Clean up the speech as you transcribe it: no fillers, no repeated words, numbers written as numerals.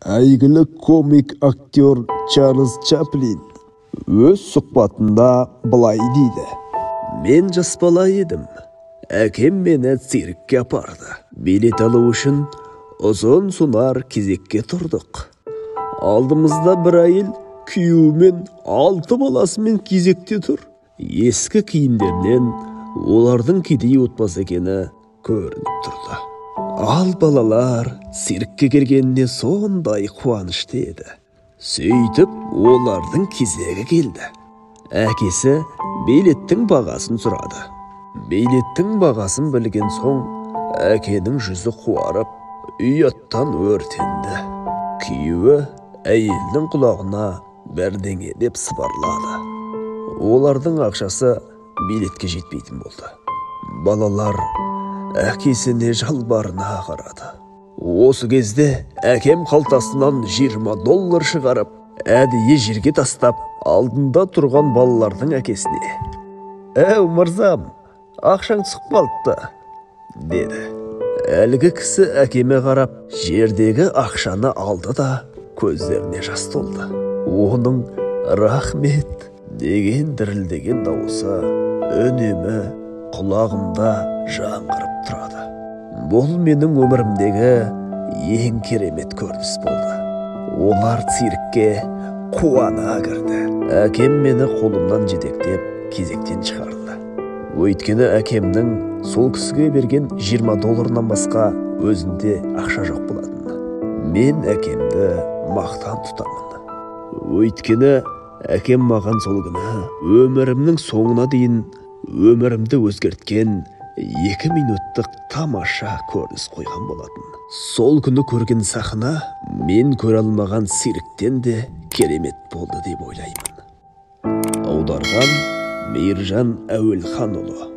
әйгілі комик актер Чарльз Чаплин өз сұхбатында былай дейді: Мен жас бала едім. Әкем мені циркке апарды. Билет алу үшін ұзын сонар кезекке тұрдық. Алдымызда бір әйел күйеуімен 6 баласымен кезекте тұр. Ескі киімдерінен олардың кедей отбасы екені көрініп тұрды. Ал балалар циркке келгеніне сондай қуанышты еді. Сөйтіп олардың кезегі келді. Әкесі билеттің бағасын сұрады. Билеттің бағасын білген соң әкенің жүзі қуарып, ұяттан өртенді. Күйеуі әйелдің құлағына бірдеңе деп сыбырлады. Олардың ақшасы билетке жетпейтін болды. Балалар әкесіне жалбарына қарады. Осы кезде әкем қалтасынан $20 шығарып, әдейі жерге тастап, алдында тұрған балалардың әкесіне: «Әу мырзам, ақшаң түсіп қалыпты», деді. Әлгі кісі әкеме қарап, жердегі ақшаны алды да көздеріне жас толды. Оның «Рахмет» деген дірілдеген дауысы үнемі құлағымда жаңғырып тұрады. Бұл менің өмірімдегі ең керемет көрініс болды. Олар циркке қуана кірді. Әкем мені қолымнан жетектеп кезектен шығарды. Өйткені әкемнің сол кісіге берген $20 басқа өзінде ақша жоқ болатын. Мен әкемді мақтан тұтамын. Өйткені әкем маған сол күні өмірімнің соңына дейін өмірімді өзгерткен 2 минуттық тамаша көрініс қойған болатын. Сол күні көрген сахна мен көре алмаған цирктен де керемет болды деп ойлаймын. Аударған Мейіржан Әуелханұлы.